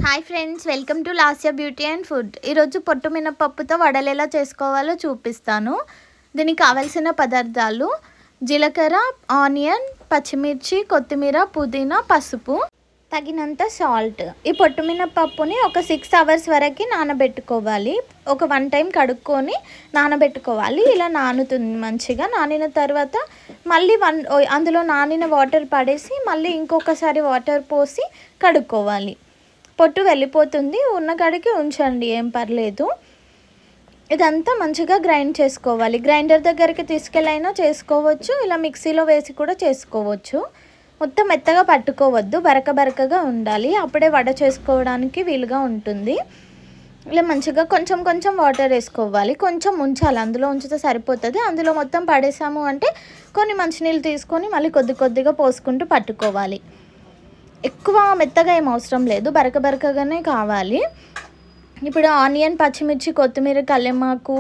Hi friends, welcome to Lasya beauty and food. ఈరోజు పొట్టు మినపప్పుతో వడలు ఎలా చేసుకోవాలో చూపిస్తాను. దీనికి కావాల్సిన పదార్థాలు: జీలకర్ర, ఆనియన్, పచ్చిమిర్చి, కొత్తిమీర, పుదీనా, పసుపు, తగినంత సాల్ట్. ఈ పొట్టు మినపప్పుని ఒక 6 అవర్స్ వరకు నానబెట్టుకోవాలి. ఒక 1 టైం కడుక్కొని నానబెట్టుకోవాలి. ఇలా నానుతుంది మంచిగా. నానిన తర్వాత మళ్ళీ అందులో నానిన వాటర్ పడేసి మళ్ళీ ఇంకొకసారి వాటర్ పోసి కడుక్కోవాలి. పొట్టు వెళ్ళిపోతుంది. ఉన్న కాడికి ఉంచండి, ఏం పర్లేదు. ఇదంతా మంచిగా గ్రైండ్ చేసుకోవాలి. గ్రైండర్ దగ్గరికి తీసుకెళ్ళైనా చేసుకోవచ్చు, ఇలా మిక్సీలో వేసి కూడా చేసుకోవచ్చు. మొత్తం మెత్తగా పట్టుకోవద్దు, బరకగా ఉండాలి. అప్పుడే వడ చేసుకోవడానికి వీలుగా ఉంటుంది. ఇలా మంచిగా కొంచెం కొంచెం వాటర్ వేసుకోవాలి. కొంచెం ఉంచాలి, అందులో ఉంచితే సరిపోతుంది. అందులో మొత్తం పడేసాము అంటే కొన్ని మంచినీళ్ళు తీసుకొని మళ్ళీ కొద్దిగా పోసుకుంటూ పట్టుకోవాలి. ఎక్కువ మెత్తగా ఏం అవసరం లేదు, బరకగానే కావాలి. ఇప్పుడు ఆనియన్, పచ్చిమిర్చి, కొత్తిమీర, కల్లేమాకు,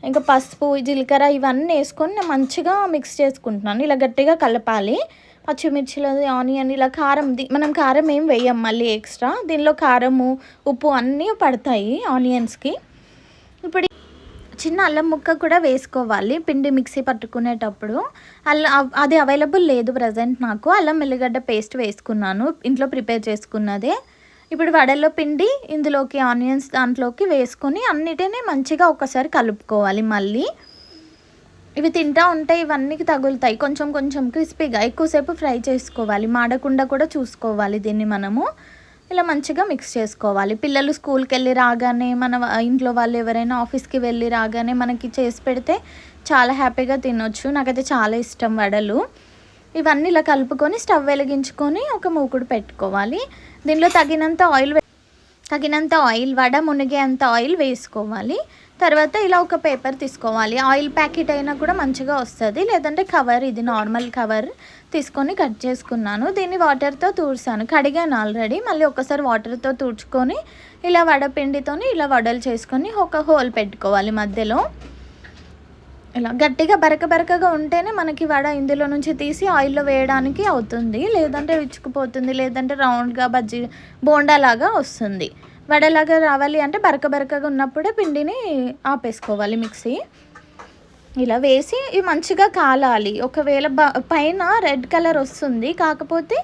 ఇంకా పసుపు, జీలకర్ర ఇవన్నీ వేసుకొని నేను మంచిగా మిక్స్ చేసుకుంటున్నాను. ఇలా గట్టిగా కలపాలి. పచ్చిమిర్చిలో ఆనియన్ ఇలా కారం, మనం కారం ఏం వేయం మళ్ళీ ఎక్స్ట్రా. దీనిలో కారము, ఉప్పు అన్నీ పడతాయి ఆనియన్స్కి. ఇప్పుడు చిన్న అల్లం ముక్క కూడా వేసుకోవాలి పిండి మిక్సీ పట్టుకునేటప్పుడు. అది అవైలబుల్ లేదు ప్రజెంట్ నాకు. అల్లం ఎల్లిగడ్డ పేస్ట్ వేసుకున్నాను, ఇంట్లో ప్రిపేర్ చేసుకున్నదే. ఇప్పుడు వడల్లో పిండి ఇందులోకి ఆనియన్స్ దాంట్లోకి వేసుకొని అన్నిటినీ మంచిగా ఒకసారి కలుపుకోవాలి. మళ్ళీ ఇవి తింటూ ఉంటే ఇవన్నీ తగులుతాయి. కొంచెం క్రిస్పీగా ఎక్కువసేపు ఫ్రై చేసుకోవాలి. మాడకుండా కూడా చూసుకోవాలి దీన్ని మనము. ఇలా మంచిగా మిక్స్ చేసుకోవాలి. పిల్లలు స్కూల్కి వెళ్ళి రాగానే, మన ఇంట్లో వాళ్ళు ఎవరైనా ఆఫీస్కి వెళ్ళి రాగానే మనకి చేసి పెడితే చాలా హ్యాపీగా తినొచ్చు. నాకైతే చాలా ఇష్టం వడలు. ఇవన్నీ ఇలా కలుపుకొని స్టవ్ వెలిగించుకొని ఒక మూకుడు పెట్టుకోవాలి. దీనిలో తగినంత ఆయిల్, వడ మునిగే అంత ఆయిల్ వేసుకోవాలి. తర్వాత ఇలా ఒక పేపర్ తీసుకోవాలి. ఆయిల్ ప్యాకెట్ అయినా కూడా మంచిగా వస్తుంది, లేదంటే కవర్, ఇది నార్మల్ కవర్ తీసుకొని కట్ చేసుకున్నాను. దీన్ని వాటర్తో తుడిచాను, కడిగాను ఆల్రెడీ. మళ్ళీ ఒకసారి వాటర్తో తుడుచుకొని ఇలా వడపిండితోని ఇలా వడలు చేసుకొని ఒక హోల్ పెట్టుకోవాలి మధ్యలో. ఇలా గట్టిగా బరకగా ఉంటేనే మనకి వడ ఇందులో నుంచి తీసి ఆయిల్లో వేయడానికి అవుతుంది, లేదంటే విచ్చుకుపోతుంది, లేదంటే రౌండ్గా బజ్జీ బోండాలాగా వస్తుంది. వడలాగా రావాలి అంటే బరకగా ఉన్నప్పుడే పిండిని ఆపేసుకోవాలి మిక్సీ. ఇలా వేసి ఇవి మంచిగా కాలాలి. ఒకవేళ పైన రెడ్ కలర్ వస్తుంది, కాకపోతే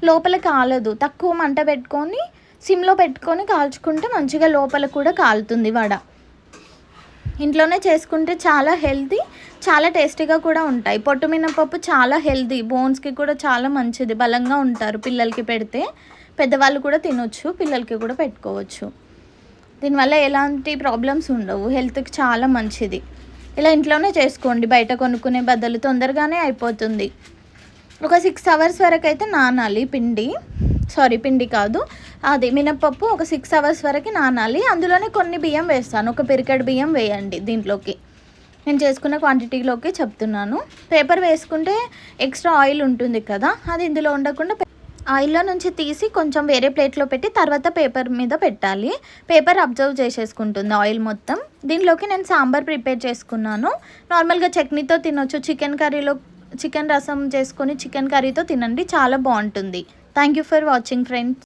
లోపల కాలదు. తక్కువ మంట పెట్టుకొని సిమ్లో పెట్టుకొని కాల్చుకుంటే మంచిగా లోపల కూడా కాలుతుంది వడ. ఇంట్లోనే చేసుకుంటే చాలా హెల్తీ, చాలా టేస్టీగా కూడా ఉంటాయి. పొట్టు మినపప్పు చాలా హెల్తీ, బోన్స్కి కూడా చాలా మంచిది, బలంగా ఉంటారు. పిల్లలకి పెడితే పెద్దవాళ్ళు కూడా తినొచ్చు, పిల్లలకి కూడా పెట్టుకోవచ్చు. దీనివల్ల ఎలాంటి ప్రాబ్లమ్స్ ఉండవు, హెల్త్కి చాలా మంచిది. ఇలా ఇంట్లోనే చేసుకోండి, బయట కొనుక్కునే బదులు. తొందరగానే అయిపోతుంది. ఒక 6 అవర్స్ వరకు అయితే నానాలి పిండి కాదు, అది మినపప్పు. ఒక 6 అవర్స్ వరకు నానాలి. అందులోనే కొన్ని బియ్యం వేస్తాను, ఒక పిరికెడు బియ్యం వేయండి దీంట్లోకి. నేను చేసుకున్న క్వాంటిటీలోకి చెప్తున్నాను. పేపర్ వేసుకుంటే ఎక్స్ట్రా ఆయిల్ ఉంటుంది కదా, అది ఇందులో ఉండకుండా ఆయిల్లో నుంచి తీసి కొంచెం వేరే ప్లేట్లో పెట్టి తర్వాత పేపర్ మీద పెట్టాలి. పేపర్ అబ్జర్వ్ చేసేసుకుంటుంది ఆయిల్ మొత్తం. దీనిలోకి నేను సాంబార్ ప్రిపేర్ చేసుకున్నాను. నార్మల్గా చట్నీతో తినొచ్చు. చికెన్ రసం చేసుకొని చికెన్ కర్రీతో తినండి, చాలా బాగుంటుంది. Thank you for watching friends.